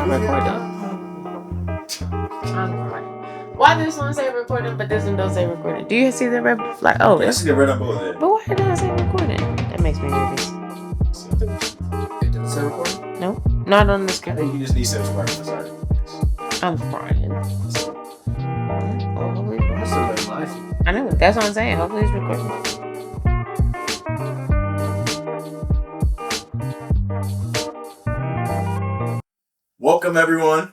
I'm recording. I'm recording. Why does this one say recording, but this one don't say recording? Do you see the red flag? Oh, I see the red on both there. But why does it say recording? That makes me nervous. It doesn't say recording? No, not on the I screen. think you just need some spark on the side. I'm crying. That's the red light. I know. That's what I'm saying. Hopefully it's recording. Welcome, everyone.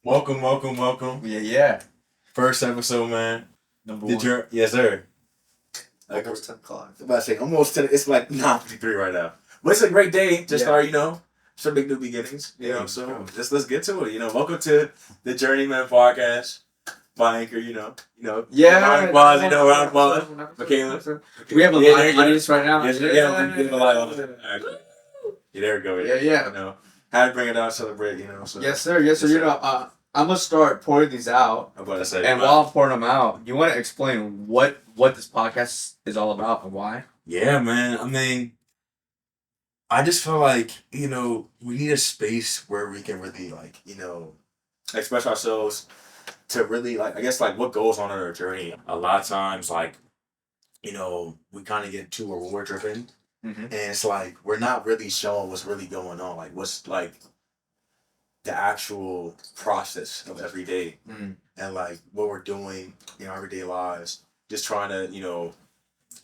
Welcome. Yeah. First episode, man. Number one. Yes, sir. Almost 10 o'clock. I'm about to say almost 10. It's like 9:53 right now. But it's a great day to start, some big new beginnings. So let's get to it. Welcome to the Journeyman Podcast by Anchor. Yeah. Round of applause. Michaela. We have a live audience right now. Yes, we have a live audience. Yeah, there we go. Yeah. How to bring it out, celebrate. So. Yes, sir. I'm gonna start pouring these out. I'm about to say. And while I'm pouring them out, you want to explain what this podcast is all about and why? Yeah, man. I mean, I just feel like, we need a space where we can really, express ourselves to really, I guess, what goes on in our journey. A lot of times, we kind of get too reward driven. Mm-hmm. And it's we're not really showing what's really going on. What's, the actual process of every day. Mm-hmm. And, what we're doing in our everyday lives. Just trying to,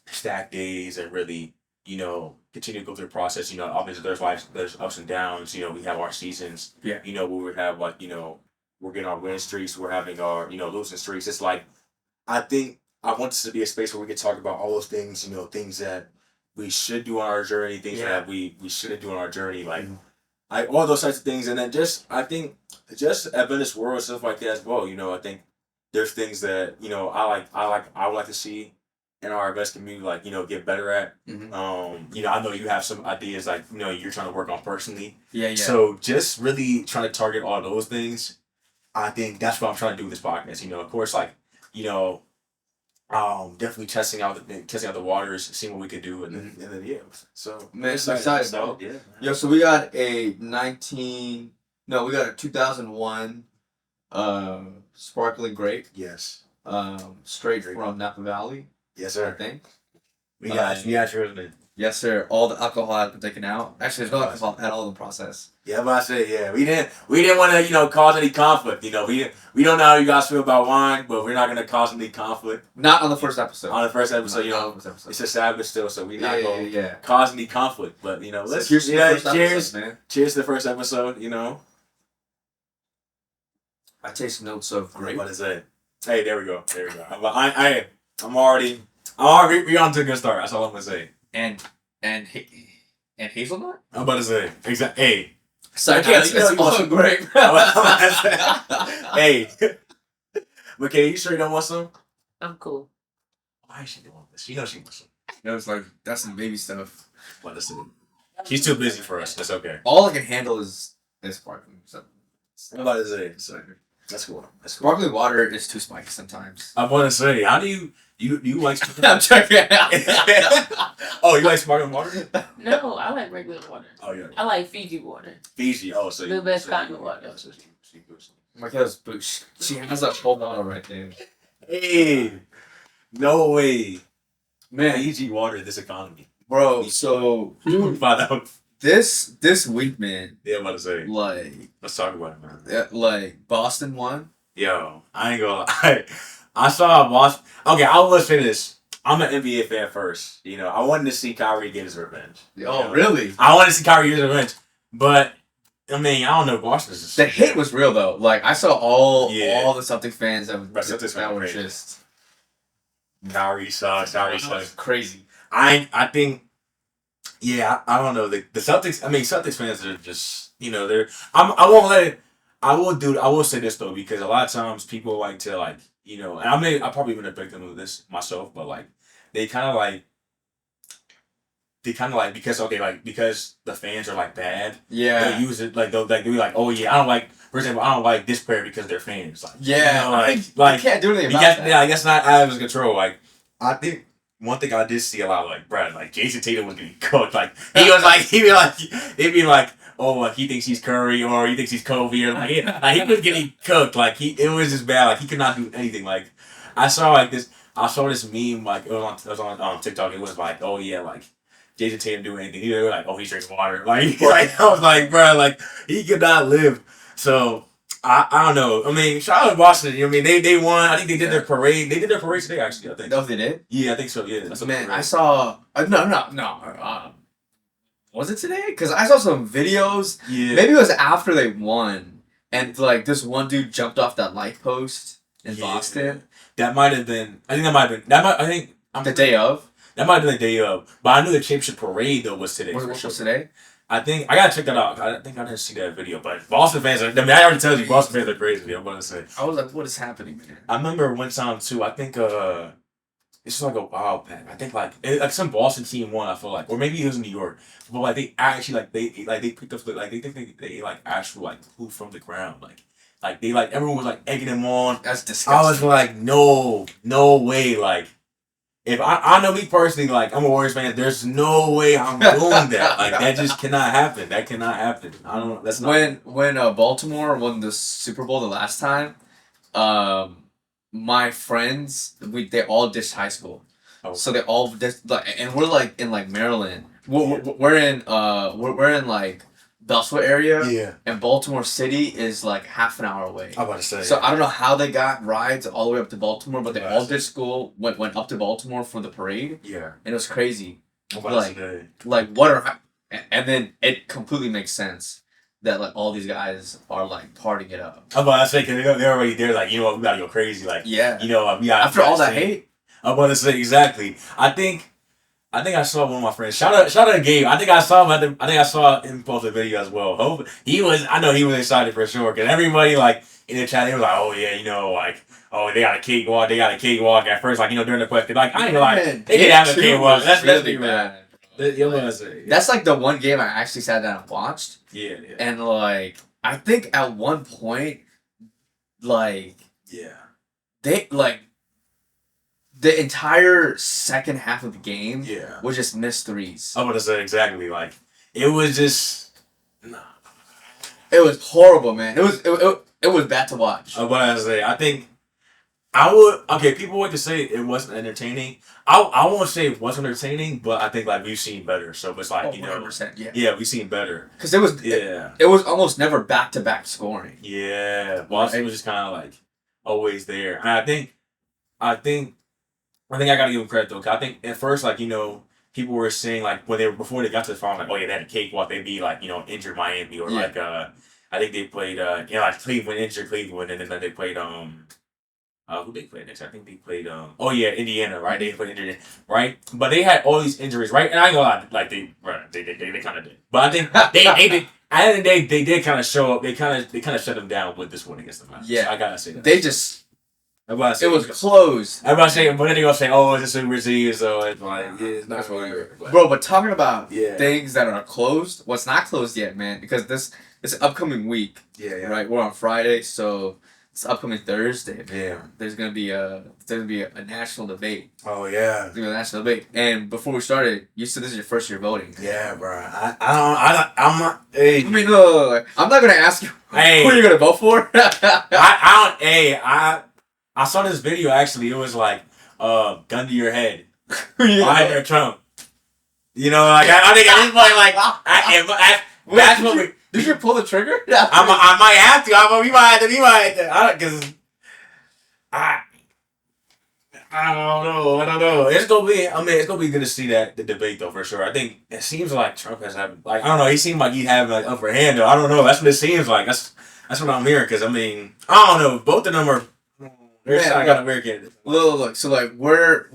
stack days and really, continue to go through the process. Obviously there's ups and downs. We have our seasons. Yeah. Where we have we're getting our winning streaks. We're having our losing streaks. It's I think I want this to be a space where we can talk about all those things. Things that we should do on our journey. Things that we shouldn't do on our journey. All those types of things. And then I think Adventist world stuff like that as well. I think there's things that I would like to see in our Adventist community, get better at. Mm-hmm. I know you have some ideas you're trying to work on personally. Yeah. So just really trying to target all those things. I think that's what I'm trying to do with this podcast. Of course, definitely testing out the waters, seeing what we could do, and then yeah. So man, it's exciting, though. Yeah. Yo, so we got a 2001 sparkling grape. Yes. Straight from Napa Valley. Yes, I sir. think. We got yours, man. Yes, sir. All the alcohol has been taken out. Actually, there's no alcohol at all in the process. Yeah, but I say, we didn't want to, cause any conflict. We don't know how you guys feel about wine, but we're not gonna cause any conflict. Not on the first episode. On the first episode, it's established still, so we're not gonna cause any conflict. But let's cheers to the first episode, man. Cheers to the first episode. I taste notes of grape. What is it? Hey, there we go. I'm already. We're on to a good start. That's all I'm gonna say. And hazelnut. I'm about to say exactly. Hey. Sorry, it's all grape. Hey. Okay, you sure you don't want some? I'm cool. Why is she doing this? She wants some. It's that's some baby stuff. What is it? She's too busy for us. That's okay. All I can handle is sparkling. So. I'm about to say. So, that's cool. Sparkling water is too spicy sometimes. I want to say, how do you like sparkling I'm checking out. Oh, you like sparkling water? No, I like regular water. Oh, yeah. I like Fiji water. Fiji. Oh, so the best kind of water. Michaela's boosh. She has a whole bottle right there. Hey, no way, man. Fiji water. This economy, bro. So find out. This week, man. Yeah, I'm about to say. Let's talk about it, man. Boston won. Yo, I ain't gonna lie. I saw Boston. Okay, I will say this. I'm an NBA fan first. I wanted to see Kyrie get his revenge. Oh, really? I wanted to see Kyrie get his revenge, but I don't know. Boston's just... The hate was real though. I saw all the Celtics fans that were just. Kyrie sucks. Crazy. I think. Yeah, I don't know. The Celtics. Celtics fans are just they're. I won't let it. I will say this though, because a lot of times people like to and I probably been a victim of this myself, but they kind of because the fans are bad. Yeah. They use it they'll be oh yeah, I don't like, for example, I don't like this player because they're fans. You can't do anything about that. Yeah, I guess not out of his control. I think one thing I did see a lot, like, Brad, like Jason Tatum was getting cooked. Like he'd be like, oh, like he thinks he's Curry or he thinks he's Kobe or like he was getting cooked. Like it was just bad. Like he could not do anything. Like I saw this meme, like it was on TikTok. It was like, oh yeah, like Jason Tatum do anything. They were like, oh, he drinks water. Like I was like, bro, like he could not live. So I don't know. I mean, shout out to Boston. You know what I mean? They won. I think they did their parade. They did their parade today, actually. I think. Oh, they did? Yeah, I think so. Yeah. That's Man, I saw. No. Was it today? Because I saw some videos. Yeah. Maybe it was after they won, and like this one dude jumped off that light post in Boston. That might have been. I think that might have been. I think The day of. That might have been the day of. But I knew the championship parade though was today. What was today? I think I gotta check that out. I think I didn't see that video, but Boston fans are. I mean, I already told you, Boston fans are crazy. I'm gonna say. I was like, "What is happening, man?" I remember one time too. I think this was like a while back. I think like some Boston team won. I feel like, or maybe it was in New York. But like they actually they picked up they think they like actual like flew from the ground like they like everyone was like egging them on. That's disgusting. I was like, no way, like. If I know me personally, like I'm a Warriors fan, there's no way I'm doing that. Like that just cannot happen. That cannot happen. I don't. That's not. When Baltimore won the Super Bowl the last time, my friends they all ditched high school, so they all and we're like in like Maryland. We're in like Bellswood area. Yeah. And Baltimore City is like half an hour away. I'm about to say. So I don't know how they got rides all the way up to Baltimore, but they all did school, went up to Baltimore for the parade. Yeah. And it was crazy. I'm about to say. Like what are, and then it completely makes sense that like all these guys are like partying it up. I'm about to say, because they're already there, like, you know what, we gotta go crazy. Like, yeah. You know, we gotta. After all that hate. I'm about to say, exactly. I think I saw one of my friends. Shout out to Gabe. I think I saw him post a video as well. I know he was excited for sure. Cause everybody like in the chat, they were like, oh yeah, you know, like, oh they got a cakewalk. They got a cakewalk at first, like, you know, during the question. Like I ain't gonna lie, they did have a cakewalk. That's really bad. That's like the one game I actually sat down and watched. Yeah. And like I think at one point, like they like. The entire second half of the game was just missed threes. I'm gonna say exactly, like it was just It was horrible, man. It was bad to watch. I'm gonna say I think I would people would just say it wasn't entertaining. I won't say it wasn't entertaining, but I think like we've seen better. So it's like 100%, yeah, we've seen better. Because it was almost never back to back scoring. Yeah, Boston was just kind of like always there. And I think I gotta give them credit though, because I think at first, like, you know, people were saying like before they got to the final, like, oh yeah, they had a cakewalk. They'd be like, you know, injured Miami or like I think they played like Cleveland injured Cleveland, and then they played who they played next? I think they played Indiana, right? They played Indiana, right? But they had all these injuries, right? And I ain't gonna lie, like they kind of did, but I think they did. I think they did kind of show up. They kind of shut them down with this one against the Mavs. Yeah, I gotta say that. They just. It was closed. Everybody saying, but then they gonna say, "Oh, it's a Super Series," so it's like, yeah, it's not weird. Bro, but talking about things that are closed, what's not closed yet, man? Because this upcoming week, right? We're on Friday, so it's upcoming Thursday. Yeah, there's gonna be a national debate. Oh yeah, there's gonna be a national debate. And before we started, you said this is your first year voting. Yeah, bro. I'm not. Hey. I mean, look, I'm not gonna ask you who you're gonna vote for. I saw this video actually. It was like, gun to your head, Biden or Trump. You know, like I think at this point, like, that's what we. Did you pull the trigger? I might have to. We might have to. Because I don't know. It's gonna be good to see the debate though, for sure. I think it seems like Trump has having, like, I don't know. He seemed like he's having like upper hand though. I don't know. That's what it seems like. That's what I'm hearing. Because I mean, I don't know. Both of them are. I got American. Look. So like we're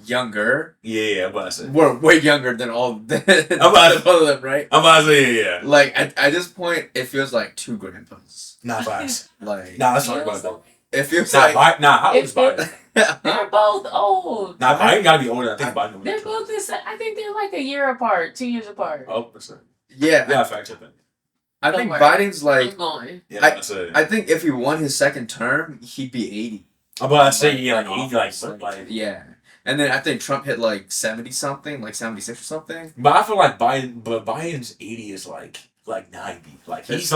younger. Yeah, I'm about to say. We're way younger than all both of them, right? I'm about to say yeah. Like at this point, it feels like two grandpas. Not facts. Like let's talk about that. It feels like how old is Biden? They're both old. Biden gotta be older. I think Biden. They're both this. I think they're like a year apart, 2 years apart. Oh, percent. Yeah, fact check that. I think Biden's like. I'm going. Yeah, I think if he won his second term, he'd be 80. I'm about to say yeah, like 80, like yeah. And then I think Trump hit like 70 something, like 76 or something. But I feel like Biden's 80 is like 90. Like he's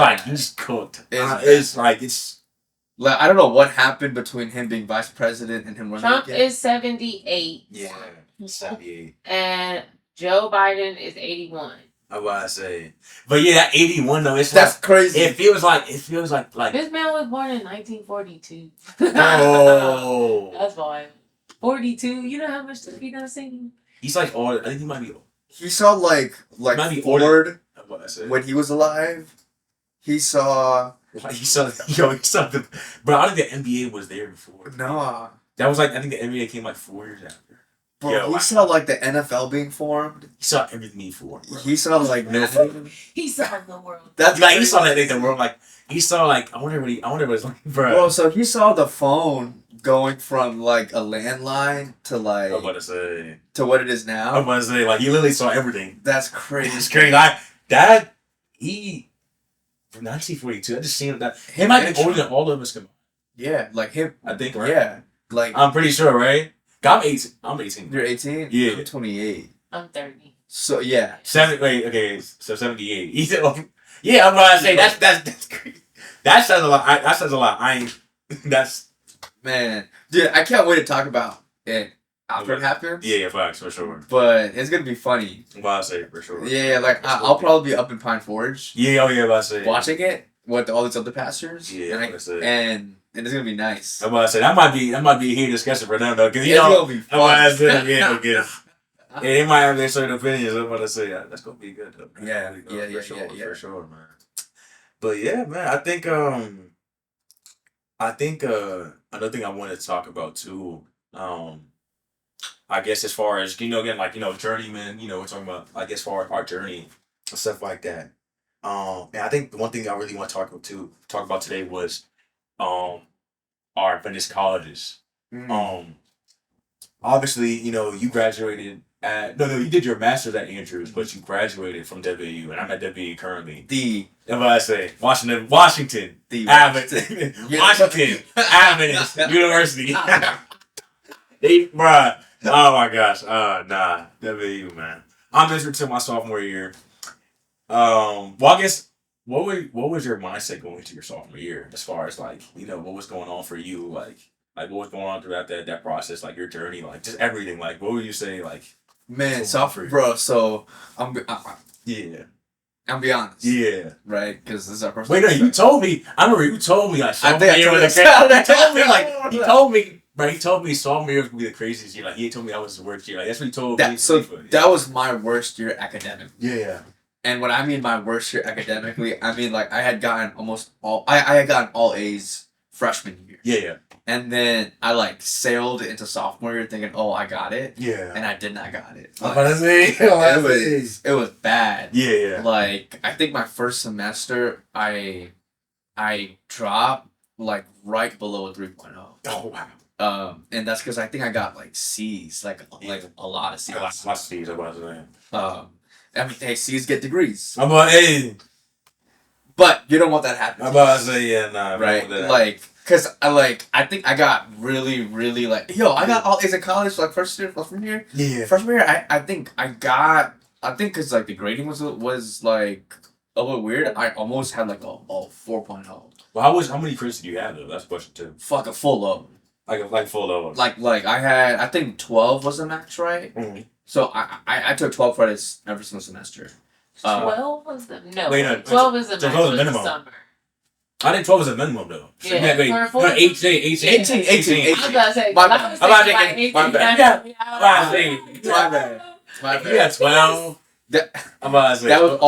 cooked. It's like it's. Like I don't know what happened between him being vice president and him running Trump again. is 78. Yeah, 78. And Joe Biden is 81. I about to say, but yeah, that 81 though, that's like, crazy. It feels like this man was born in 1942. Oh, that's why 42. You know how much he done seen? He's like old. I think he might be. He saw like Ford when he was alive. He saw the. But I don't think the NBA was there before. No, that was like I think the NBA came like 4 years after. Bro, he saw like the NFL being formed. He saw everything being formed. Bro. He saw like he saw the world. That's like he saw that the world. Like he saw like I wonder what it's like, bro. Bro, so he saw the phone going from like a landline to like. I'm about to say to what it is now. I'm about to say like he literally saw everything. That's crazy. It's crazy. He from 1942. I just seen that he might be older than all of us combined. Yeah, like him. I think right. Yeah, like I'm pretty sure, right? I'm 18. I'm 18. You're 18? Yeah. I'm 28. I'm 30. So yeah. 78. So 78. He's yeah. I'm about to say that's crazy. That says a lot. That says a lot. That's man, dude. I can't wait to talk about it after it happens. Yeah, facts for sure. But it's gonna be funny. I'm about to say for sure. Yeah, like I'll probably be up in Pine Forge. Yeah, I'm about to say watching it with all these other pastors. Yeah, and it's gonna be nice. I'm about to say that might be a heated discussion for them though, because it's gonna be fun. I'm about to say yeah, they might have their certain opinions. I'm about to say that's gonna be good though. Yeah, for sure, man. But yeah, man, I think another thing I wanted to talk about too, I guess as far as again like journeyman, we're talking about like as far as our journey and stuff like that. And I think the one thing I really want to talk about today was our Adventist colleges. Obviously, you graduated at you did your master's at Andrews, but you graduated from WU, and I'm at WU currently. What I say, Washington, Washington Adventist University. Bruh. Oh my gosh. Nah, WU, man. I'm entering to my sophomore year. Well, I guess what was your mindset going into your sophomore year as far as like what was going on for you, like what was going on throughout that process, like your journey, like just everything, like what would you say, like man, bro? So I'm be honest. Yeah. Right, because this is our first. Wait, no, you told me. I remember you told me like sophomore year was he told me sophomore year was gonna be the craziest year. Like he told me that was the worst year. Like that's what he told me. So that was my worst year academically. Yeah. And what I mean by worst year academically, I mean like I had gotten I had gotten all A's freshman year. Yeah. And then I like sailed into sophomore year thinking, oh, I got it. Yeah. And I did not got it. Like, it was bad. Yeah. Like I think my first semester I dropped like right below a 3.0. Oh wow. And that's because I think I got like C's, like a lot of C's. A lot of C's, I was saying. I mean, hey, C's get degrees. I'm about but you don't want that happening. I'm about to say yeah, nah. Right, like, cause I think I got really like, I got all A's in college, like freshman year. Yeah. Freshman year, I think cause like the grading was like a little weird. I almost had like a 4.0. Well, how many credits did you have though? That's the question too. Fuck a full load. Like full load. Like I had, I think 12 was the max, right? Mm-hmm. So I took 12 credits every single semester. 12 was the no. Wait, no 12 is the max. 12 was the minimum. Summer. I think 12 was a minimum though. So yeah. Wait, no, 18. I was about to say. My bad. My bad. You got 12. I'm about to say. That was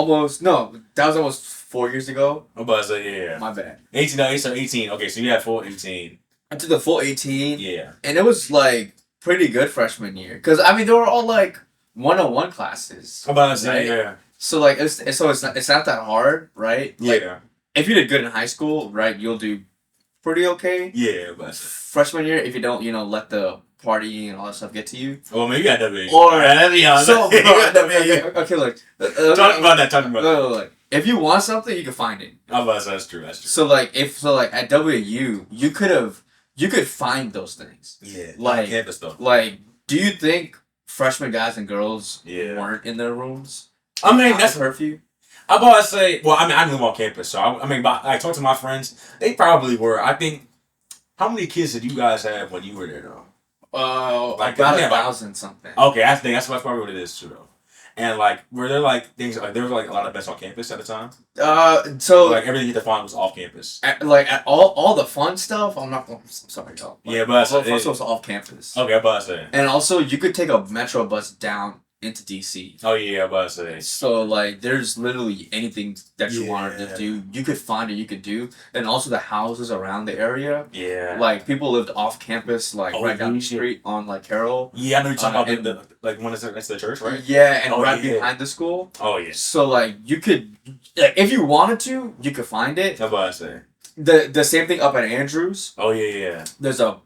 almost 4 years ago. I'm about to say, yeah. My bad. 18, no, so 18. Okay, so you had full 18. I took the full 18. Yeah. And it was like pretty good freshman year. Because, I mean, they were all like 101 classes. I'm about to say, right? yeah. So, like, it's not that hard, right? Like, yeah. If you did good in high school, right, you'll do pretty okay. Yeah, but freshman year, if you don't, let the partying and all that stuff get to you. Well, maybe you got W. Or okay, look. Talk about that. Look, if you want something, you can find it. That's true. So like at WU, you could have you could find those things. Yeah. Like campus stuff. Like, do you think freshman guys and girls weren't in their rooms? I mean, that's curfew. I'm about to say. Well, I mean, I live on campus, so I mean, I talk to my friends. They probably were. I think. How many kids did you guys have when you were there, though? Like about 1,000 something. Okay, I think that's probably what it is too, though. And like, were there like things like there was like a lot of events on campus at the time? So like everything you defined was off campus. At all the fun stuff. I'm sorry, y'all. Yeah, but all the fun stuff was off campus. Okay, I'm about to say. And also, you could take a metro bus down into DC. Oh yeah, I'm about to say. So like, there's literally anything that you wanted to do, you could find it, you could do, and also the houses around the area. Yeah. Like people lived off campus, like right down the street on like Carroll. Yeah, I know you're talking about like one is next to the church, right? Yeah, and right behind the school. Oh yeah. So like you could, like, if you wanted to, you could find it. I'm about to say. The same thing up at Andrews. Oh yeah. There's I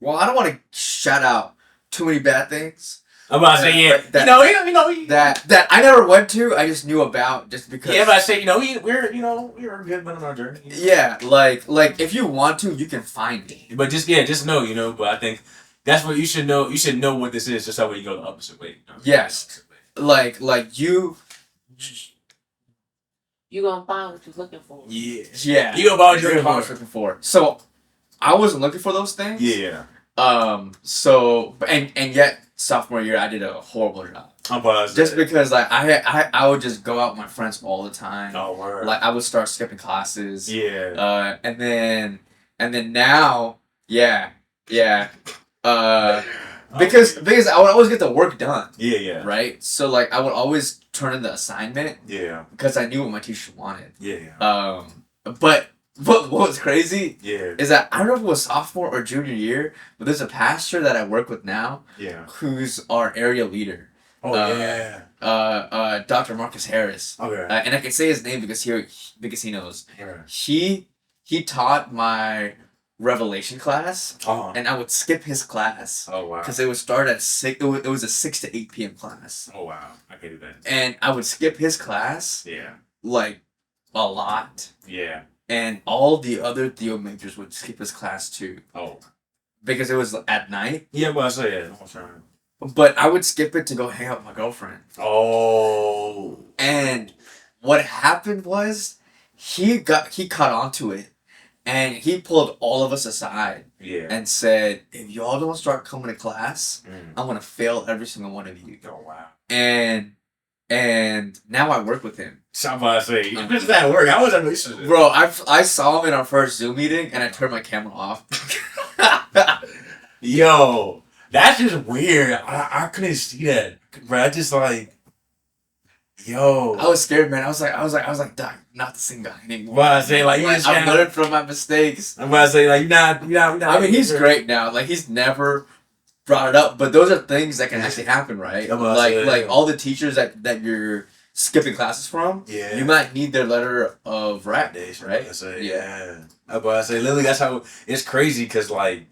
don't want to shout out too many bad things. I'm about to say, yeah. That I never went to. I just knew about just because. Yeah, but I say, we're good men on our journey. Yeah, like if you want to, you can find it. But just know, But I think that's what you should know. You should know what this is, just that way you go the opposite way. Yes, like you. You gonna find what you're looking for. Yeah. You gonna find what you're looking for. So, I wasn't looking for those things. Yeah. So and yet sophomore year I did a horrible job. Just because like I would just go out with my friends all the time. Oh word. Like I would start skipping classes. Yeah. And then now because I would always get the work done. Yeah. Right. So like I would always turn in the assignment. Yeah. Because I knew what my teacher wanted. Yeah. But what was crazy Yeah. is that I don't know if it was sophomore or junior year, but there's a pastor that I work with now. Yeah. Who's our area leader. Oh yeah. Dr. Marcus Harris. Okay. And I can say his name because he knows. Yeah. He taught my Revelation class, and I would skip his class. Oh wow. Because it would start at 6. It was a 6 to 8 p.m. class. Oh wow. I can do that. And I would skip his class. Yeah. Like a lot. Yeah. And all the other Theo majors would skip his class too. Oh. Because it was at night. Yeah, but I say yeah. I'm trying. But I would skip it to go hang out with my girlfriend. Oh. And what happened was he caught onto it, and he pulled all of us aside. Yeah. And said, if y'all don't start coming to class, I'm gonna fail every single one of you. Oh wow. And now I work with him. Somebody say, how does that work? How was that relationship? Bro, I saw him in our first Zoom meeting, and I turned my camera off. Yo, that's just weird. I couldn't see that, bro. I just like, yo. I was scared, man. I was like, Doc, not the same guy anymore. Well, I say like, I've learned from my mistakes. I'm about to say like, you're not. I mean, he's great now. Like he's never brought it up, but those are things that can actually happen, right? Like all the teachers that you're skipping classes from, you might need their letter of recommendation, right? I'm about to say, literally, that's how it's crazy because like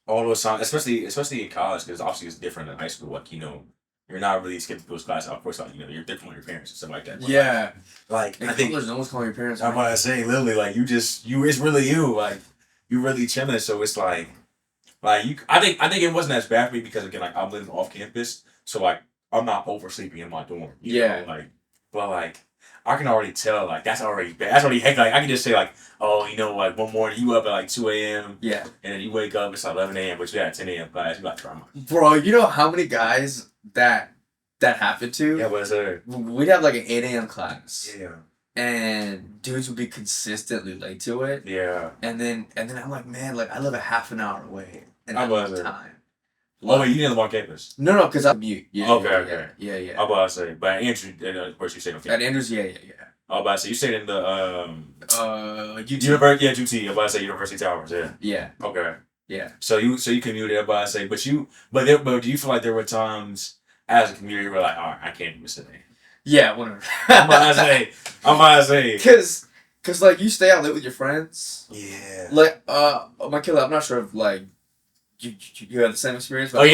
all those songs, especially in college, because obviously it's different than high school. Like you're not really skipping those classes. Of course, like you're different from your parents and stuff like that. But, like I think there's no one's calling your parents. I'm about to say, literally, like it's really you, like you really chilling. So it's like you. I think it wasn't as bad for me because again, like I'm living off campus, so like I'm not oversleeping in my dorm. You know? But like I can already tell, like that's already bad. That's already heck. Like I can just say, like, oh, like one morning you up at like 2 a.m. Yeah. And then you wake up, it's like 11 a.m. But you had 10 a.m. class. You got trauma. Bro, you know how many guys that happened to? Yeah, what's that? We'd have like an 8 a.m. class. Yeah. And dudes would be consistently late to it. Yeah. And then I'm like, man, like I live a half an hour away, and I I was have time. Oh, wait, you didn't live on campus? No, because I'm mute. Yeah. Okay. Yeah. I'm about to say, but Andrew, of course, you stayed on campus. At Andrews, yeah. I'm about to say, you stayed in the UT. University, UT. I'm about to say University Towers, yeah. Yeah. Okay. Yeah. So you commuted. I'm about to say, but do you feel like there were times as a commuter you were like, all right, I can't do this today? Yeah, whatever. I'm about to say. Cause like you stay out late with your friends. Yeah. Like my killer, I'm not sure if like you had the same experience. But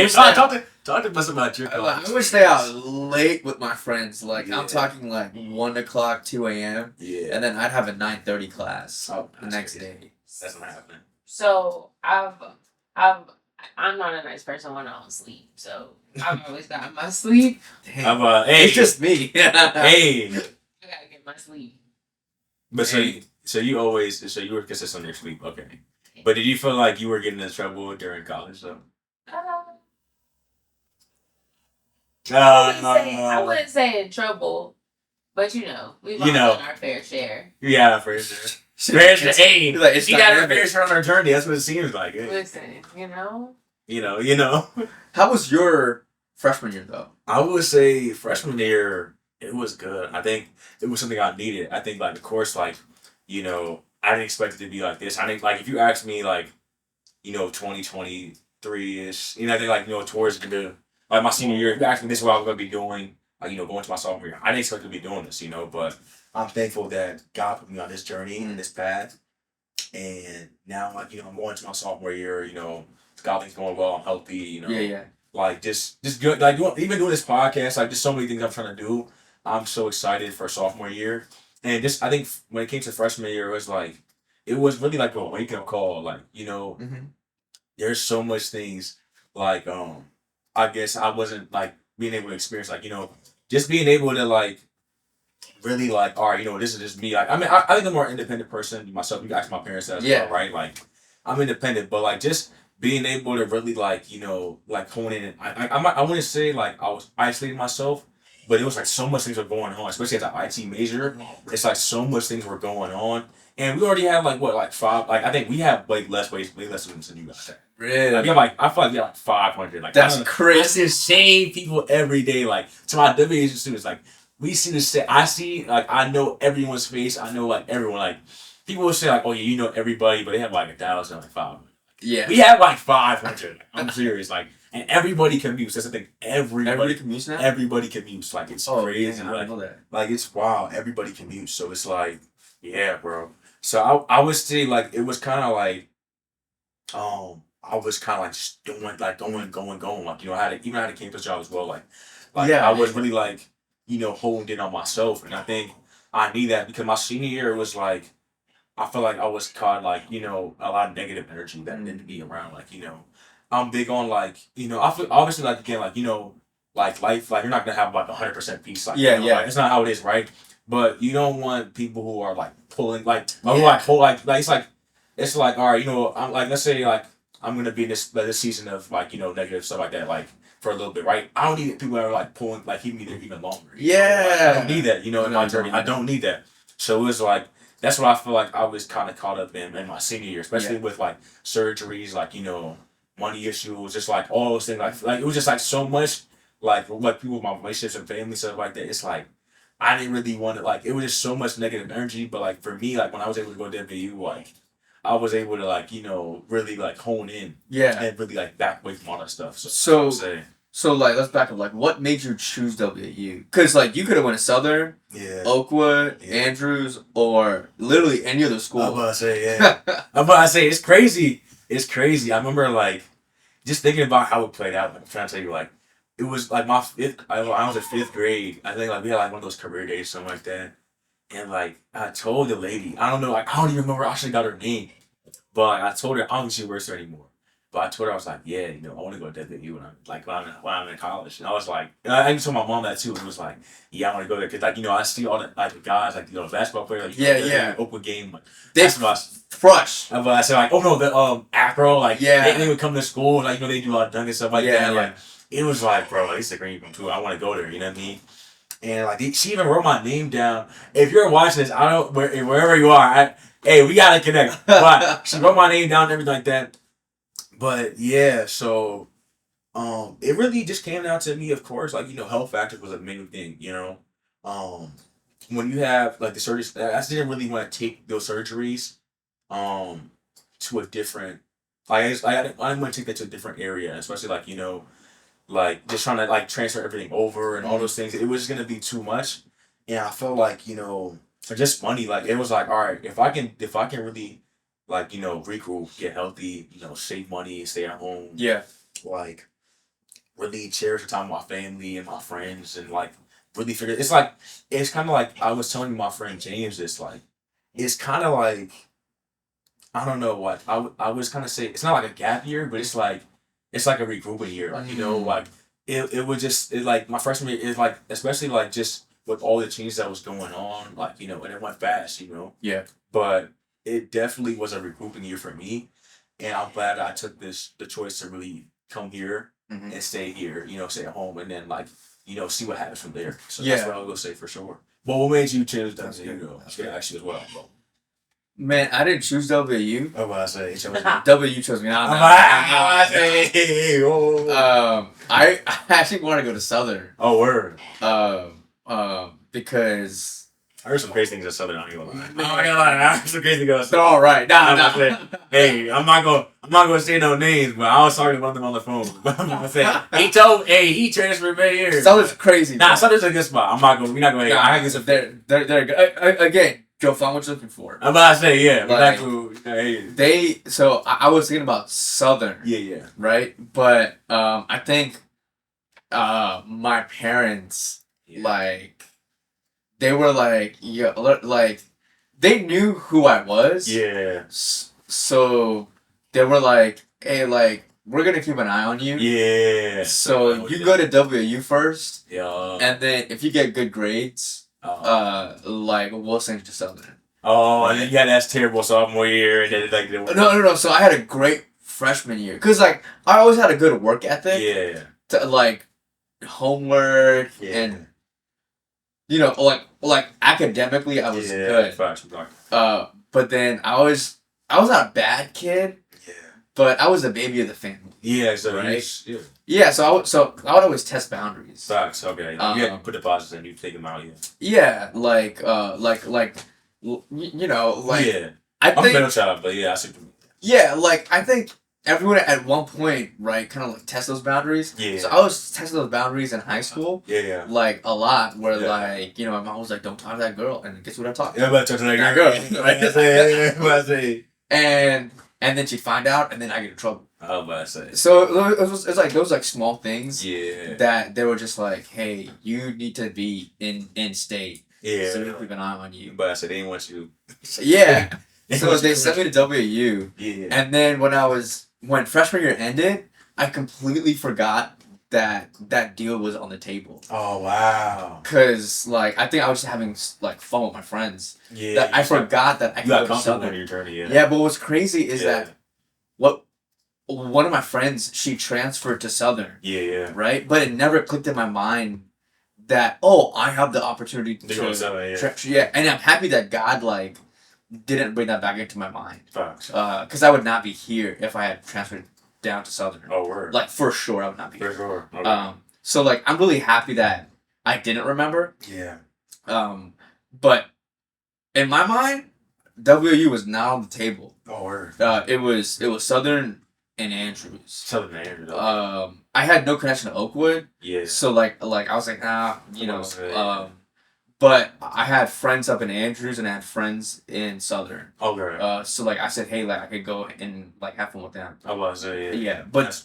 talk to us about your. I would stay out late with my friends. Like I'm talking like 1 o'clock, 2 a.m. Yeah. And then I'd have a 9:30 class the next day. That's not happening. So I'm not a nice person when I don't sleep. So I've always gotten my sleep. Hey, it's just me. Hey, I gotta get my sleep. but so you were consistent on your sleep, okay? But did you feel like you were getting in trouble during college though? I wouldn't say in trouble, but we've all done our fair share. Yeah, for sure. Hey, like, she got her fair share on her journey. That's what it seems like. Hey. Listen, How was your freshman year though? I would say freshman year it was good. I think it was something I needed. I think like the course I didn't expect it to be like this. I think like if you asked me like 2023-ish, I think like towards the like my senior year, if you asked me this is what I was gonna be doing, like going to my sophomore year, I didn't expect to be doing this, but I'm thankful that God put me on this journey and this path. And now, like, I'm going to my sophomore year, scouting's going well, I'm healthy, Yeah. Like, just good. Like, even doing this podcast, like, just so many things I'm trying to do. I'm so excited for sophomore year. And just, I think when it came to freshman year, it was really like a wake up call. Like, there's so much things, like, I guess I wasn't, like, being able to experience, like, just being able to, like, really like, all right, this is just me. Like, I mean, I think I'm a more independent person myself. You can ask my parents that as well, right? Like, I'm independent, but like just being able to really like, like hone in. I wouldn't say like I was isolating myself, but it was like so much things were going on, especially as an IT major. It's like so much things were going on, and we already have like five. Like I think we have way less students than you guys have. Really? Like, I feel like we have like 500. Like that's crazy. I see the same people every day. Like to my WH students, like. We see the same. I see, like, I know everyone's face. I know, like, everyone. Like, people will say, like, oh, yeah, you know everybody, but they have, like, 1,000, like, 500. Yeah. We have, like, 500. I'm serious. Like, and everybody commutes. That's the thing. Everybody commutes now? Everybody commutes. Like, it's crazy. Man, I know that. Like, it's wild. Everybody commutes. So, it's like, yeah, bro. So, I would say, like, it was kind of like, I was kind of, like, just going. Like, I had a campus job as well. Like I was really, like, honed in on myself. And I think I need that because my senior year was like, I feel like I was caught like, a lot of negative energy that didn't be around. Like, I'm big on like, I feel obviously like again, like, like life, like you're not gonna have like 100% peace. Like, like, it's not how it is, right? But you don't want people who are like pulling, like, it's like, all right, I'm like, let's say like I'm gonna be in this season of like, negative stuff like that, like for a little bit, right? I don't need people that are like pulling, like keeping me there even longer. I don't need that, in my journey. I don't need that. So it was like, that's what I feel like I was kind of caught up in my senior year, especially with like surgeries, like, money issues, just like all those things. Like it was just like so much, like people with my relationships and family, stuff like that. It's like, I didn't really want to, like, it was just so much negative energy. But like for me, like when I was able to go to WU, like, I was able to like, really like hone in. And really like back away from all that stuff. So like let's back up. Like what made you choose WU? Because like you could have went to Southern, Oakwood, Andrews, or literally any other school. I'm about to say, I'm about to say it's crazy. It's crazy. I remember like just thinking about how it played out. Like, I'm trying to tell you, like it was like my fifth. I was in fifth grade. I think like we had like one of those career days, something like that. And like I told the lady, I don't know, like I don't even remember. I actually got her name, but like, I told her I don't think she works there anymore. But I told her I was like, yeah, I want to go to WU when I'm in college. And I was like, and I even told my mom that too. It was like, yeah, I want to go there because like I see all the like the guys like the basketball players like Oakwood game like they crush. But I said like, oh no, the afro like they would come to school like they do a lot of dunking stuff like that. Like it was like, bro, like, it's a green room too. I want to go there. You know what I mean? And like she even wrote my name down. If you're watching this, I don't wherever you are. Hey, we gotta connect. But she wrote my name down and everything like that. But yeah, so it really just came down to me, of course, like health factors was a main thing, when you have like the surgeries, I just didn't really want to take those surgeries to a different I didn't want to take that to a different area, especially like like just trying to like transfer everything over and all those things. It was just gonna be too much, and I felt like for just money, like it was like, all right, if I can really like regroup, get healthy, save money, stay at home, like really cherish the time with my family and my friends, and like really figure it's kind of like I was telling my friend James this, like it's kind of like I don't know what I was kind of say it's not like a gap year, but it's like a regrouping year. Like like it was just like my freshman year is like especially like just with all the changes that was going on, like and it went fast, Yeah. But it definitely was a regrouping year for me, and I'm glad I took the choice to really come here and stay here, stay at home, and then like see what happens from there. So that's what I was gonna say for sure. But what made you choose that? Yeah, actually as well. Man, I didn't choose WU. Oh, I say W chose me. I actually want to go to Southern. Oh, word. Because I heard some crazy things at Southern. I ain't gonna lie. I heard some crazy things at Southern. They're all right. Nah. Hey, I'm not gonna say no names, but I was talking about them on the phone. I'm gonna say he transferred right here. Southern's crazy. Nah, Southern's a good spot. We're not gonna. I get some. They're good. Again, Joe, find what you're looking for. I'm about to say yeah. Like, hey. So I was thinking about Southern. Yeah. Right, but I think my parents like. They were like, they knew who I was. Yeah. So they were like, hey, like, we're gonna keep an eye on you. Yeah. So you go to WU first. Yeah. And then if you get good grades, like we'll send you to Southern. Oh, and then you had that terrible sophomore year, and then like no. So I had a great freshman year, cause like I always had a good work ethic. Yeah. To like homework and. Like academically, I was good. But then I was not a bad kid. Yeah. But I was the baby of the family. Yeah. So right. So I would always test boundaries. Facts. Okay. You had to put the pauses and you take them out. Yeah. Like. Yeah. I'm a middle child, but yeah, I see. Yeah. Like I think. Everyone at one point, right, kind of like test those boundaries. Yeah. So I was testing those boundaries in high school. Yeah. Like a lot, where like my mom was like, "Don't talk to that girl," and guess what I talked? Yeah, about to talk to that girl. I say. And then she'd find out, and then I get in trouble. I was about to say. So it's like those like small things. Yeah. That they were just like, "Hey, you need to be in state." Yeah. So we keep an eye on you. But I said they didn't want you. Yeah. So they sent me to WU. Yeah. And then when freshman year ended, I completely forgot that deal was on the table. Oh wow! Cause like I think I was just having like fun with my friends. Yeah. That I forgot that I could go to Southern. Your journey, yeah. Yeah, but what's crazy is that one of my friends, she transferred to Southern. Yeah. Right, but it never clicked in my mind that I have the opportunity to go to Southern. Yeah, and I'm happy that God like. Didn't bring that back into my mind. Facts. Because I would not be here if I had transferred down to Southern. Oh, word. Like, for sure, I would not be here. For sure. Okay. So, like, I'm really happy that I didn't remember. Yeah. But in my mind, WU was not on the table. Oh, word. It was Southern and Andrews. Southern and Andrews. Okay. I had no connection to Oakwood. Yeah. So, like I was like, but I had friends up in Andrews and I had friends in Southern. Okay. So like I said, hey, like I could go and like have fun with them. I was about to say yeah. But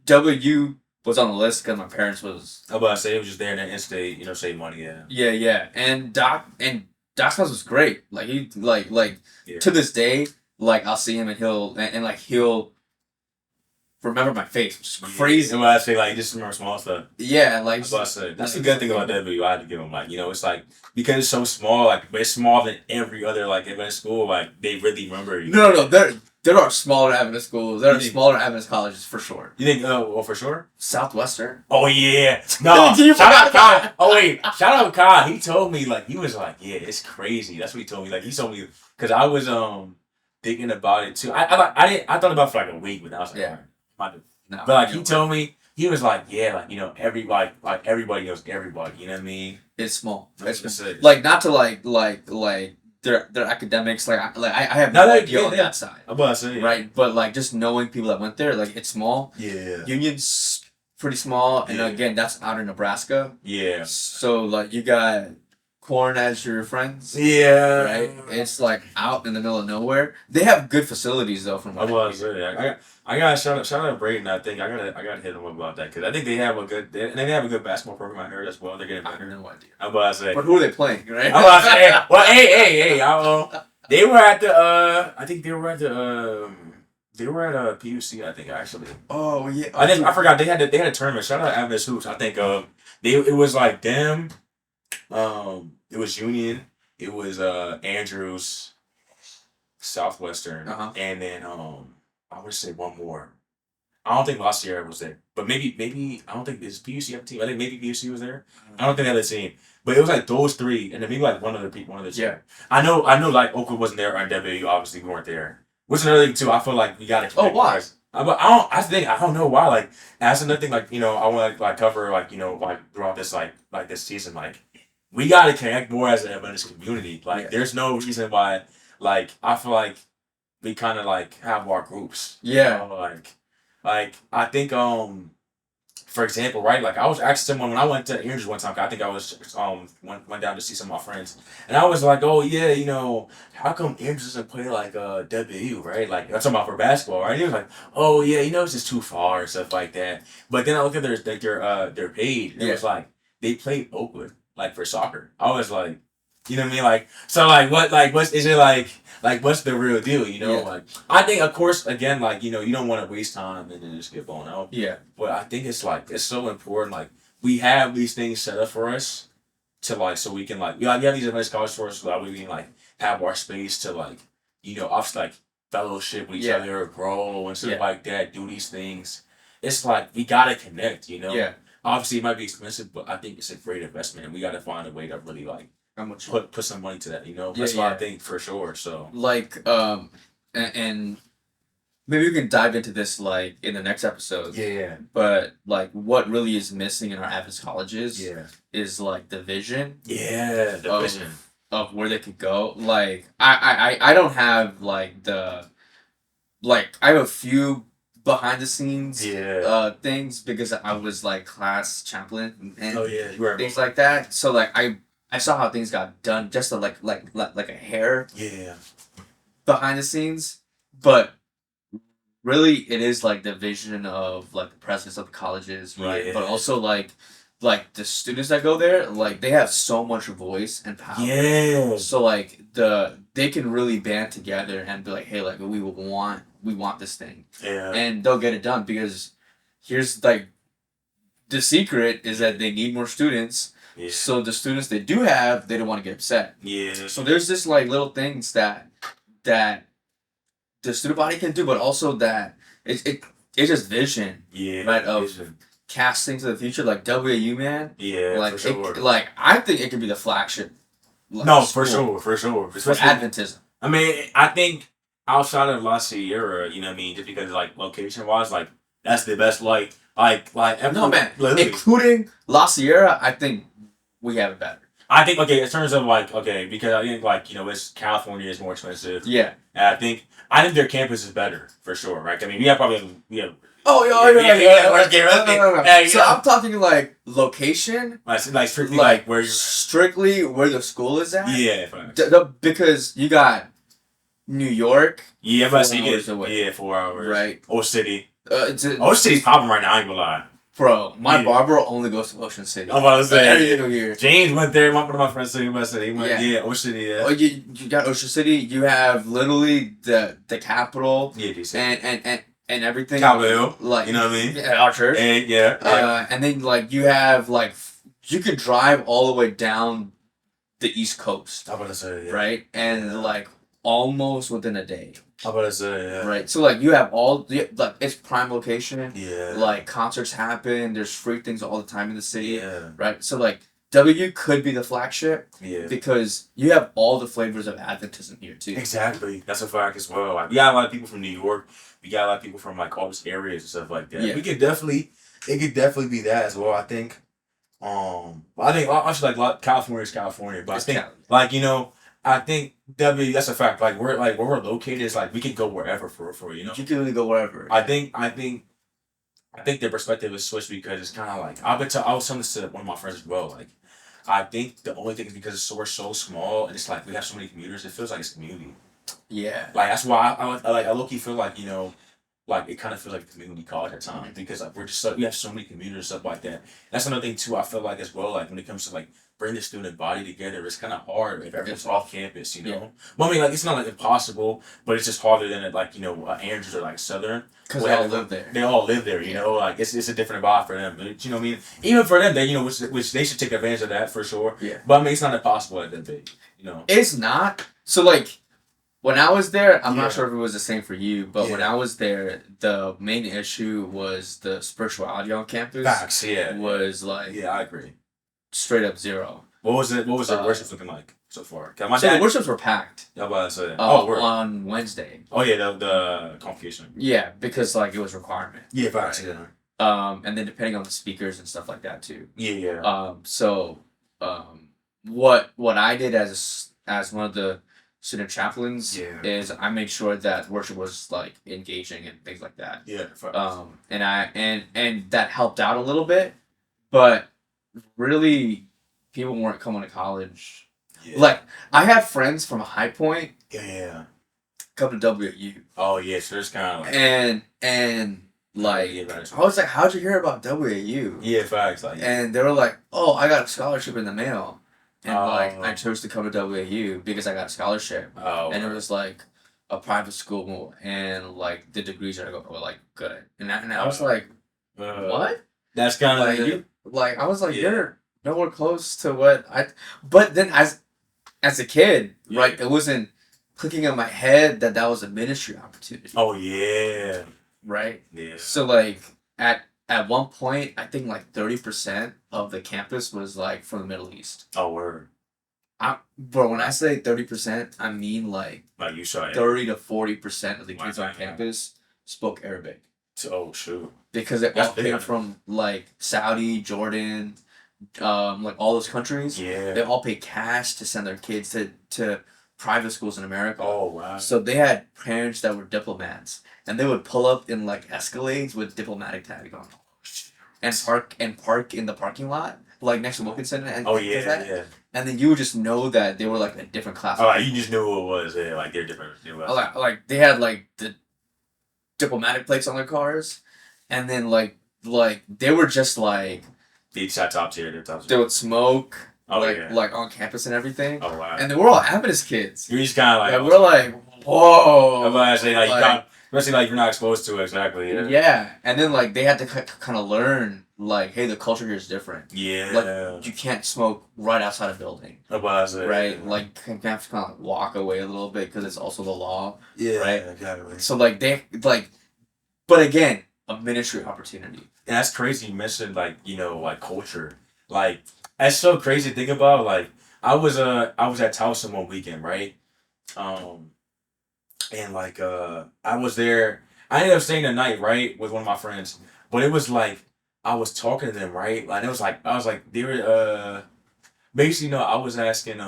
W was on the list because my parents was. I was about to say it was just there in that in-state, save money. Yeah. Yeah. And Doc's house was great. Like he to this day, like I'll see him and he'll remember my face, which is crazy. Yeah, I say like just remember small stuff. Yeah, like that's the good thing about W. I had to give him it's like because it's so small, but it's smaller than every other Adventist school. Like they really remember you. No, there are smaller Adventist schools. There are smaller Adventist colleges for sure. You think? For sure. Southwestern. Oh yeah. No. Shout out Kai. Oh wait. Shout out Kai. He told me he was like, yeah, it's crazy. That's what he told me. Like he told me because I was thinking about it too. I thought about it for like a week, but I was like, no, but he told me he was like, yeah, everybody knows everybody. You know what I mean? It's small. It's like not to like their academics. I have no idea on that side. I'm about to say right, but like just knowing people that went there, like it's small. Yeah. Union's pretty small, and again, that's out in Nebraska. Yeah. So like you got Corn as your friends. Yeah. Right. It's like out in the middle of nowhere. They have good facilities though. From what I say, I got shout out Braden. I think I gotta hit him up about that because I think they have a good basketball program. I heard as well. They're getting better. I have no idea. I'm about to say. But who are they playing? Right. I'm about to say. Well, hey, I don't know. They were at the I think they were at the they were at PUC, I think, actually. Oh yeah. I forgot they had a tournament. Shout out to Adventist Hoops. I think it was like them, it was Union, it was Andrews, Southwestern, and then I would say one more. I don't think La Sierra was there, but maybe I don't think this PUC have a team. I think maybe PUC was there. I don't think they had a team, but it was like those three, and then maybe like one other people, one other team. Yeah. I know. Like Oakwood wasn't there, or W obviously we weren't there. Which is another thing too. I feel like we got to. Oh, why? But I don't know why. Like that's another thing. Like I want to like cover like like throughout this like this season. Like we got to connect more as an Adventist community. Like there's no reason why. Like I feel like we kind of like have our groups. Yeah. Like I think for example, right? Like I was asking someone when I went to Andrews one time. I think I was went down to see some of my friends, and I was like, oh yeah, how come Andrews doesn't play like W, right? Like I'm talking about for basketball, right? And he was like, oh yeah, it's just too far and stuff like that. But then I look at their page, and it was like they played Oakwood like for soccer. I was like, you know what I mean? Like so, what's is it like what's the real deal? Like I think of course again like you don't want to waste time and then just get blown out. Yeah. But I think it's so important. Like we have these things set up for us to like so we can like we have these events college for us so that we can like have our space to like obviously like fellowship with each other, grow and stuff like that. Do these things. It's like we gotta connect. Yeah. Obviously it might be expensive, but I think it's a great investment, and we gotta find a way to really like. Put some money to that, That's what I think for sure. So like and maybe we can dive into this like in the next episode. Yeah. But like what really is missing in our Adventist colleges is like the vision. Yeah, the vision of where they could go. Like I don't have like I have a few behind the scenes things because I was like class chaplain and things like that. So like I saw how things got done, just like a hair. Yeah. Behind the scenes, but really, it is like the vision of like the presidents of the colleges, right? Yeah. But also like the students that go there, like they have so much voice and power. Yeah. So like they can really band together and be like, hey, like we want this thing. Yeah. And they'll get it done because here's like the secret is that they need more students. Yeah. So the students they do have, they don't want to get upset. Yeah. So there's this like little things that the student body can do, but also that it's just vision. Yeah. Right. Of casting to the future, like WAU, man. Yeah. Like for sure. I think it could be the flagship. No, for sure. Especially for Adventism. I mean, I think outside of La Sierra, just because like location wise, like that's the best. Like no man, literally. Including La Sierra, I think we have it better. I think in terms of because I think it's California is more expensive. Yeah. And I think their campus is better for sure, right? I mean, we have. Oh yeah. Let's get So I'm talking like location, like strictly like where you're at. Strictly where the school is at. Yeah. Because you got New York. Yeah, but 4 hours. Right. Ocean City. Ocean City's popping right now. I ain't gonna lie. Bro, my barber only goes to Ocean City. I'm about to say every single year. James went there. One of my friends said he went. Ocean City. Yeah. Oh, you got Ocean City. You have literally the capital. Yeah, DC. And everything. Capitol Hill. Like you know what I mean? Yeah, our church. And and then like you have like you could drive all the way down the East Coast. I'm about to say right, and like almost within a day. I'm about to say right. So like you have like it's prime location. Yeah. Like concerts happen. There's free things all the time in the city. Yeah. Right. So like W could be the flagship. Yeah. Because you have all the flavors of Adventism here too. Exactly. That's a fact as well. Like we got a lot of people from New York. We got a lot of people from like all these areas and stuff like that. Yeah. It could definitely be that as well. I think. I think actually like California is California, but I think I think that's a fact. Like where we're located is like we can go wherever for. You can really go wherever. I think the perspective is switched because it's kind of like I was telling this to one of my friends as well. Like I think the only thing is because we're so small and it's like we have so many commuters. It feels like it's community. Yeah. Like that's why I low-key feel like like it kind of feels like a community college at times because like we're just we have so many communities and stuff like that. That's another thing too. I feel like as well, like when it comes to like bring the student body together, it's kind of hard if everyone's off campus, you know. Yeah. Well, I mean, like it's not like impossible, but it's just harder than like Andrews or like Southern. Because they all live there. They all live there, you know. Like it's a different vibe for them. But, you know what I mean? Even for them, they which they should take advantage of that for sure. Yeah. But I mean, it's not impossible at that big, you know. It's not. So like. When I was there, I'm not sure if it was the same for you, but when I was there, the main issue was the spirituality on campus. Facts, was like I agree. Straight up zero. What was it? What was the worships looking like so far? So the worships were packed. Yeah, about to say. On Wednesday. Oh yeah, the convocation. Yeah, because like it was requirement. Yeah, facts. Yeah. And then depending on the speakers and stuff like that too. Yeah. What I did as one of the student chaplains is I made sure that worship was like engaging and things like that. Yeah. And that helped out a little bit, but really people weren't coming to college. Yeah. Like I had friends from High Point. Yeah. Come to WU. Oh yeah, so there's kind of like and like I was like, how'd you hear about WU? Yeah, facts. Like, and they were like, oh, I got a scholarship in the mail. And like I chose to come to WAU because I got a scholarship. And it was like a private school and like the degrees that I got were like good. And I was like, what? That's kind of like I was like, you're nowhere close to what I. But then as a kid, right, it wasn't clicking in my head that was a ministry opportunity. Oh yeah. Right. Yeah. So like at one point, I think like 30% of the campus was like from the Middle East. Oh, word. But when I say 30%, I mean like you saw 30 to 40% of the kids on campus spoke Arabic. Oh shoot! Because they all came from like Saudi, Jordan, like all those countries. Yeah. They all pay cash to send their kids to private schools in America. Oh wow! So they had parents that were diplomats, and they would pull up in like Escalades with diplomatic tag on. And park in the parking lot, like next to Wilkinson and yeah. And then you would just know that they were like a different class. Oh, you just knew who it was. Yeah, like they're different. Like they had like the diplomatic plates on their cars, and then like they were just like they shot top tier. They would smoke. Oh, like on campus and everything. Oh wow! And they were all Adventist kids. You're just kind of like we're like, whoa. I'm about to say like especially like you're not exposed to it exactly. Yeah, and then like they had to kind of learn like, hey, the culture here is different. Yeah. Like you can't smoke right outside a building. I'm about to say, right, like you have to kind of like walk away a little bit because it's also the law. Yeah. Right. Exactly. So like they like, but again, a ministry opportunity. And that's crazy. You mentioned like like culture. Like that's so crazy to think about. Like I was at Towson one weekend, right? And like I was there. I ended up staying the night, right, with one of my friends. But it was like I was talking to them, right? Like it was like I was like they were basically I was asking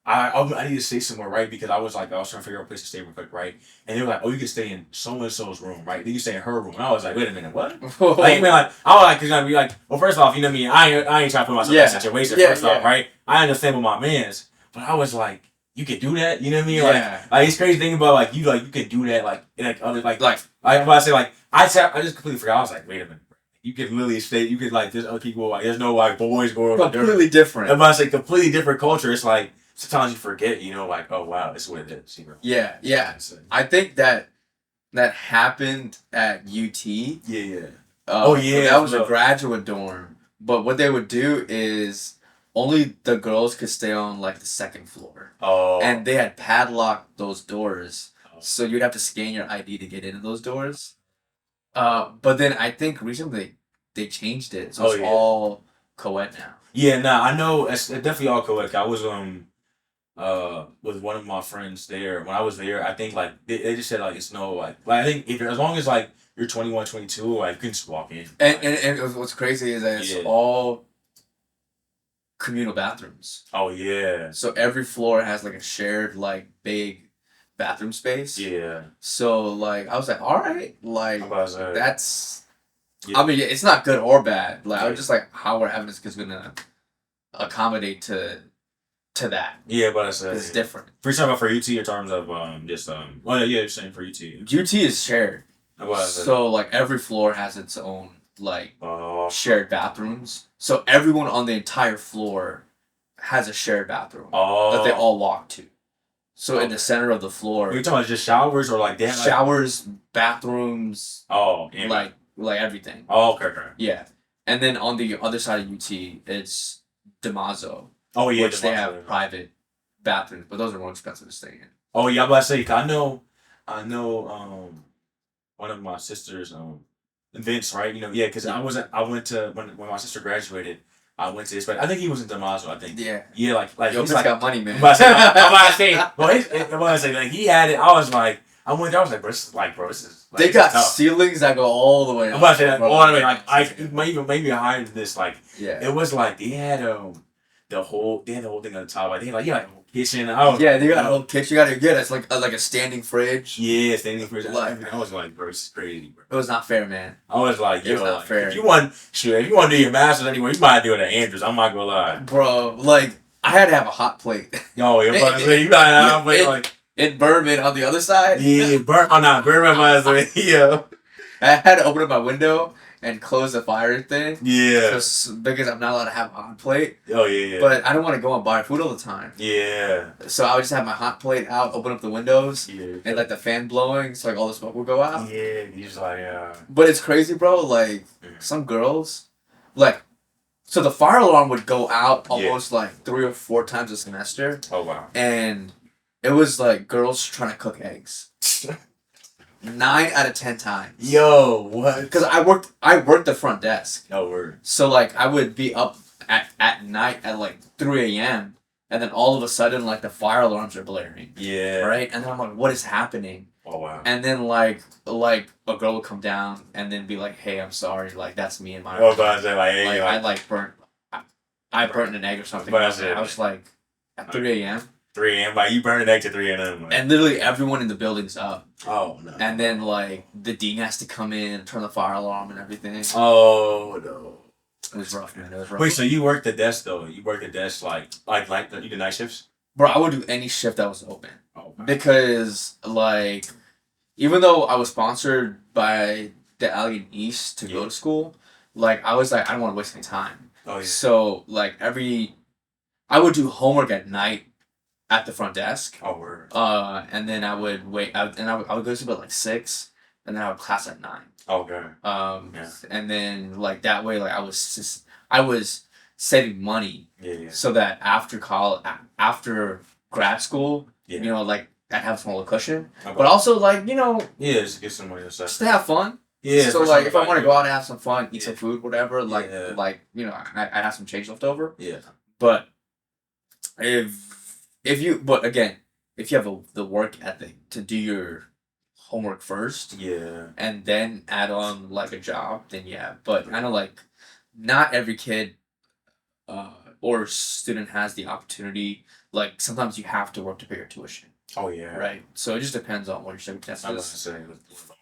I need to stay somewhere, right? Because I was trying to figure out a place to stay real quick, right? And they were like, oh, you can stay in so and so's room, right? Then you stay in her room. And I was like, wait a minute, what? Like, man, like I was like, cause be like, well, first off, you know me, I ain't trying to put myself in that situation. First off, right? I understand with my man's, but I was like, you could do that, you know what I mean? Like it's crazy thinking about you could do that like other I'm about to say I just completely forgot. I was like, wait a minute. You could literally stay. You could there's other people. There's no boys or completely different. I'm about to say completely different culture. It's like sometimes you forget. Oh wow, this is what it is. Yeah. I think that happened at UT. Yeah. That was a graduate dorm. But what they would do is only the girls could stay on the second floor. Oh. And they had padlocked those doors, so you'd have to scan your ID to get into those doors. But then I think recently they changed it, so it's all co-ed now. Yeah, I know it's definitely all co-ed. I was with one of my friends there. When I was there, I think they just said it's no I think if as long as you're 21, 22, you can just walk in. And what's crazy is that it's all communal bathrooms. Oh yeah. So every floor has a shared big bathroom space. Yeah. So I was like, all right, that's. Yeah. I mean, it's not good or bad. I was just how our Adventist is gonna accommodate to that. Yeah, but it's different. For talking about for UT in terms of just you're saying for UT. UT is shared. So like every floor has its own like shared bathrooms. So everyone on the entire floor has a shared bathroom that they all walk to. So in the center of the floor, you're talking about just showers or like showers, bathrooms. Yeah. Like everything. Oh, okay. Yeah, and then on the other side of UT, it's DeMazzo. Oh yeah, which they have private bathrooms, but those are more expensive to stay in. Oh yeah, I'm about to say, I know, one of my sisters, events, right? You know, yeah, because I went to when my sister graduated. I went to this, but I think he was in Damaso. I think. Yeah. Yeah, like yo, he's like got money, man. I'm about to say, well, I'm about to say, like he had it. I was like, I went there. I was like, bro, this is like, they got tough. ceilings that go all the way. I'm about to say, all the way, like maybe higher than this. Like, yeah, it was like they had the whole thing on the top. Like they had like a whole kitchen. They got a whole kitchen. You got to get it's like a standing fridge. Yeah, standing fridge. Like, I was like, bro, this is crazy, bro. It was not fair, man. I was like, yo, it was not fair. If you want to do your masters anyway, you might do it at Andrews. I'm not gonna lie, bro. Like I had to have a hot plate. Yo, you're about to say you got a hot plate like in Bourbon on the other side. Yeah, Bourbon. Yeah. I had to open up my window and close the fire thing. Yeah. Because I'm not allowed to have a hot plate. Oh, yeah. But I don't want to go and buy food all the time. Yeah. So I would just have my hot plate out, open up the windows, and like the fan blowing, so like all the smoke will go out. Yeah, you just like, But it's crazy, bro. Like, some girls, like, so the fire alarm would go out almost like 3 or 4 times a semester. Oh, wow. And it was like girls trying to cook eggs. 9 out of 10 times. Yo, what? Because I worked the front desk. No word. So like I would be up at night at like 3 a.m. and then all of a sudden like the fire alarms are blaring. Yeah. Right? And then I'm like, what is happening? Oh wow. And then like a girl would come down and then be like, hey, I'm sorry, like that's me and my I was about to say like, hey, I burnt an egg or something. But I was like at 3 a.m. 3 a.m. Like you burned an egg to 3 a.m. Like. And literally everyone in the building's up. Oh no. And then like the dean has to come in and turn the fire alarm and everything. Oh no. It was rough, man. It was rough. Wait, so you worked the desk though? You worked the desk like you did night shifts? Bro, I would do any shift that was open. Oh. Because like, even though I was sponsored by the Alien East to go to school, like I was like I don't want to waste any time. Oh yeah. So like I would do homework at night at the front desk. Oh word. And then I would wait. I would go to sleep at like 6, and then I would class at 9. Okay. And then like that way, like I was saving money. Yeah. So that after after grad school, you know, like I'd have a smaller cushion, but also like just get some money aside. Just to have fun. Yeah. So like if I want to go out and have some fun, eat some food, whatever, like I have some change left over. Yeah. But if you have the work ethic to do your homework first, and then add on like a job, then yeah. But I know like not every kid or student has the opportunity. Like sometimes you have to work to pay your tuition. Oh yeah. Right. So it just depends on what your circumstances. I was saying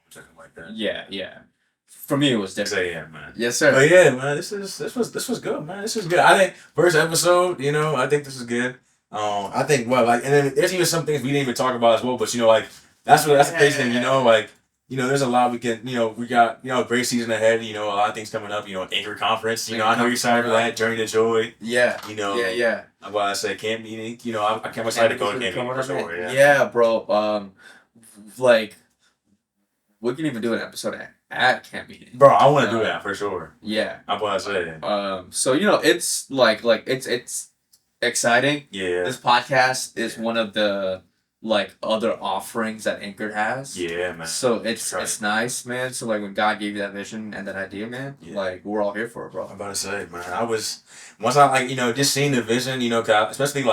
something like that. Yeah. For me, it was different. Yeah, man. Yes, sir. But yeah, man, this was good, man. This was good. I think first episode, I think this is good. I think and then there's even some things we didn't even talk about as well. But like that's the crazy thing, like. There's a lot we can, we got, a great season ahead, a lot of things coming up, Anchor Conference, I know you're excited for that, Journey to Joy. Yeah. Yeah. I'm about to say camp meeting, I can't excited to go to camp meeting for sure, Yeah, bro. Like, we can even do an episode at camp meeting. Bro, I want to do that for sure. Yeah. I'm about to say. So, it's like it's exciting. Yeah. This podcast is one of the other offerings that Anchor has. Yeah, man. So it's nice, man. So when God gave you that vision and that idea, man, we're all here for it, bro. I'm about to say, man, once I just seeing the vision, especially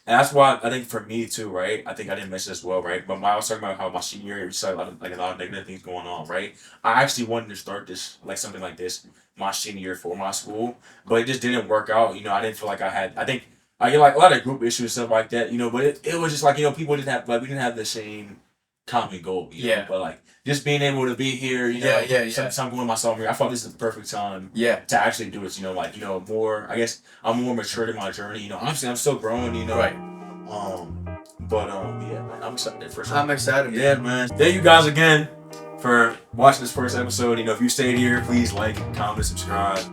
that's why I think for me too, right? I think I didn't mention this well, right? But I was talking about how my senior year, we saw a lot of negative things going on, right? I actually wanted to start this, something like this, my senior year for my school, but it just didn't work out. I didn't feel like I get a lot of group issues and stuff like that, but it was just people didn't have, we didn't have the same common goal, know? But just being able to be here, I'm going my sophomore year, I thought this is the perfect time to actually do it, more, I guess I'm more mature in my journey, obviously I'm still growing, Right. But yeah, man, I'm excited for sure. I'm excited. Yeah, man. Thank you guys again for watching this first episode. You know, if you stayed here, please like, comment, subscribe.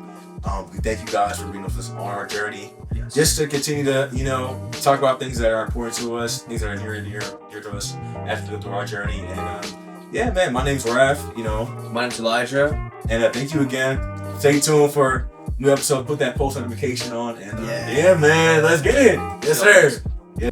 We thank you guys for being with us on our journey. Yes. Just to continue to, you know, talk about things that are important to us, things that are near and dear to us as we go through our journey. And yeah, man, my name's Raph, you know. My name's Elijah. And thank you again. Stay tuned for new episode. Put that post notification on. And yeah, man, let's get it. Yes, sir. Yeah.